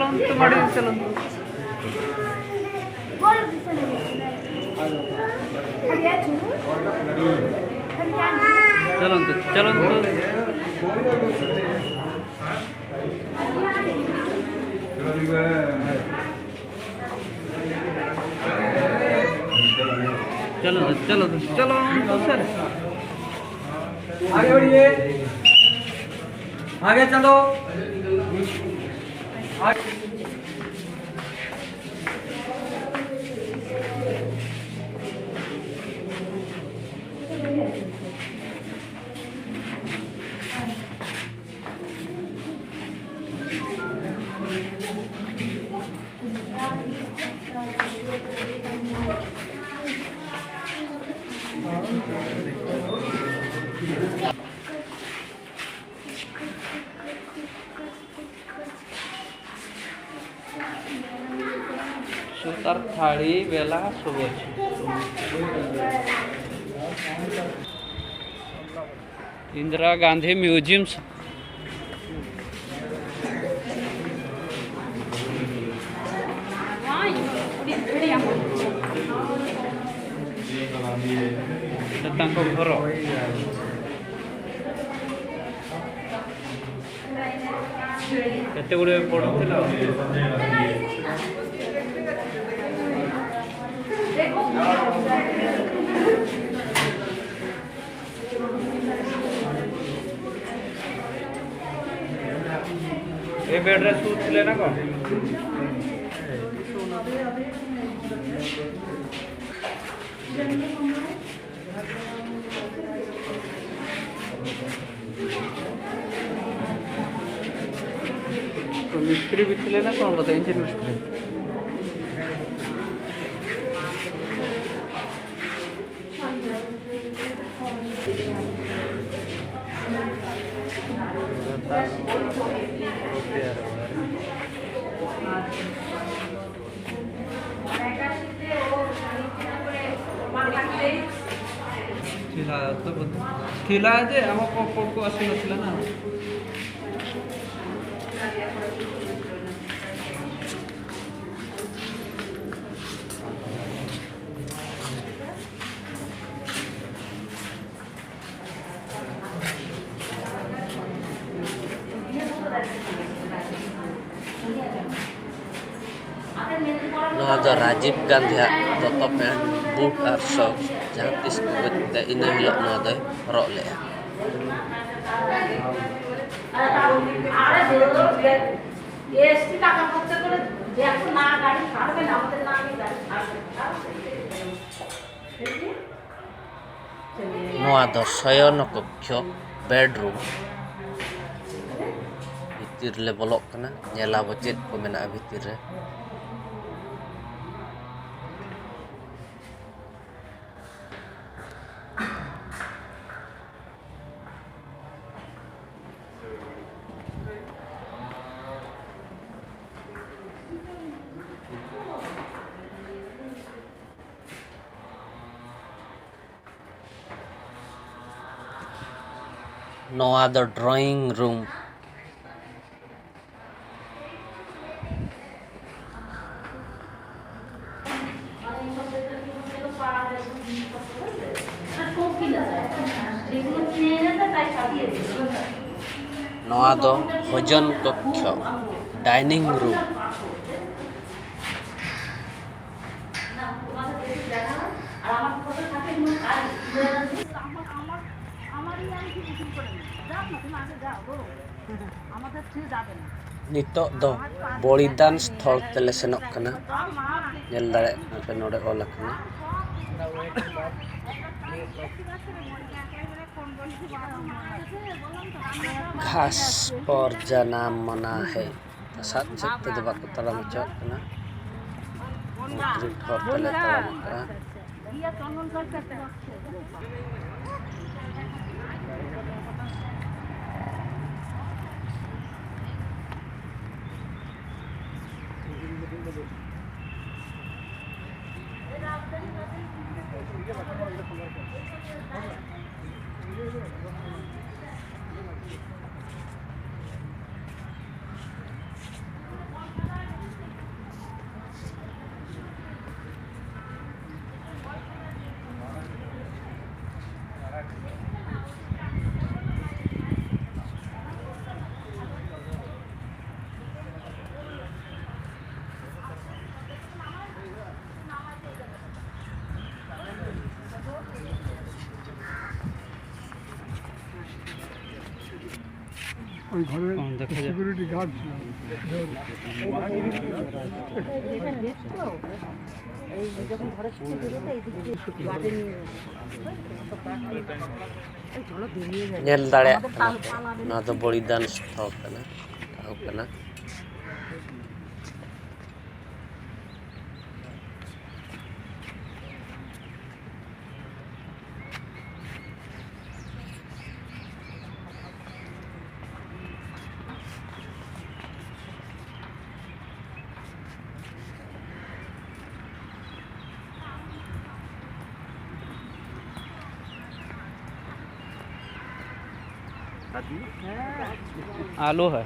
चलंतु माड़ी चलंतु चलंतु चलंतु चलो चलो चलो सर आगे बढ़िए, आगे चलो। सुतार थाली बेला शुभ इंदिरा गांधी म्यूजियम घर केते गुड़े पढ़ुला ए बेड रे सुतले ना कौन तो मिस्त्री भी थे ना कौन बताए इंजन मिस्त्री थिला जे हम को आसी नथिला ना राजीव गांधी दत्त पैंट बूट और सॉक्स जहाँ तीस इन हिलोग हरग ले शयन कक्ष बेडरूम भितर ले बोलोग नेलाबो चेद को मेना भितर रे no other drawing room नवा दो भोजन कक्ष डाइनिंग रूम नितो दो बलिदान स्थल तेले सेनोक कना नेल दाड़े पे नोडे ऑल कना घास पर जाना मना है साथ सकते दो बात तला मचा कना ग्रीन घर तेले तला मका ওই ঘরে দেখা যায়। সিকিউরিটি গার্ড ছিল। ᱧᱮᱞ ᱫᱟᱲᱮᱭᱟᱜ ᱠᱟᱱᱟ ᱯᱮ ᱱᱚᱣᱟ ᱫᱚ ᱵᱚᱞᱤᱫᱟᱱ ᱥᱛᱷᱚᱯ ᱠᱟᱱᱟ ᱴᱷᱟᱶ ᱠᱟᱱᱟ आलू है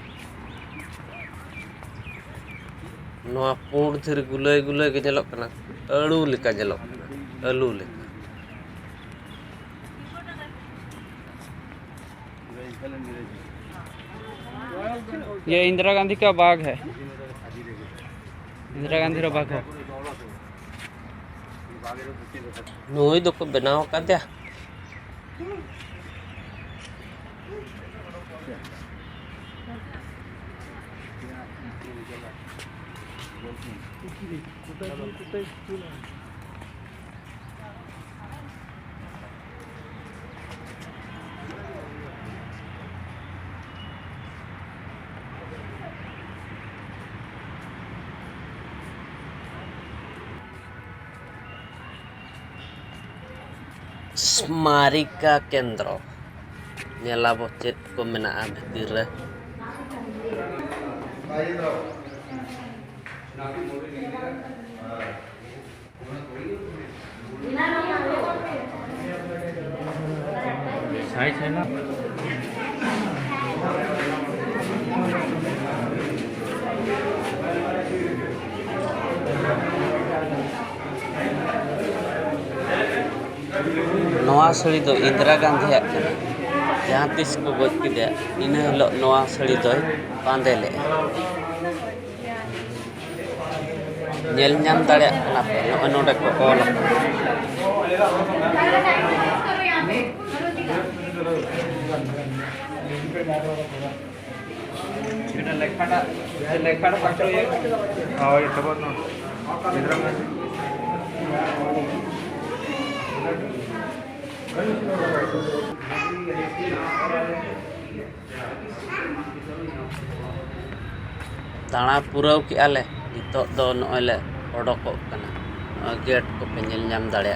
ᱱᱚᱣᱟ ᱯᱩᱸᱰ ᱫᱷᱤᱨᱤ ᱜᱩᱞᱟᱹᱭ ᱜᱩᱞᱟᱹᱭ ᱜᱮ ᱧᱮᱞᱚᱜ ᱠᱟᱱᱟ ᱟᱹᱞᱩ ᱞᱮᱠᱟ ᱧᱮᱞᱚᱜ ᱠᱟᱱᱟ ᱟᱹᱞᱩ ᱞᱮᱠᱟ ये इंदिरा गांधी का बाग है इंदिरा गांधी रा बाग है ᱱᱩᱭ ᱫᱚᱠᱚ ᱵᱮᱱᱟᱣ ᱟᱠᱟᱫᱮᱭᱟ स्मारिका केंद्र ᱧᱮᱞᱟᱵᱚ ᱪᱮᱫ ᱠᱚ ᱢᱮᱱᱟᱜᱼᱟ ᱵᱷᱤᱛᱤᱨ ᱨᱮ साइज है ना नवा साड़ी दो इंदिरा गांधी जहाँ तीस को गज के इन हिलो नवा साड़ी दो बांधे ले नेल नाम दाड़े कना पे नोय नोडे को ऑल এটা লেখাটা পাঠ্য ইয়ে হ্যাঁ এটা বল না इंदिरा गांधी दाणा पुराव के आले नितो दो नोय ले ओडोको कना गेट को पे नेल नाम दाड़े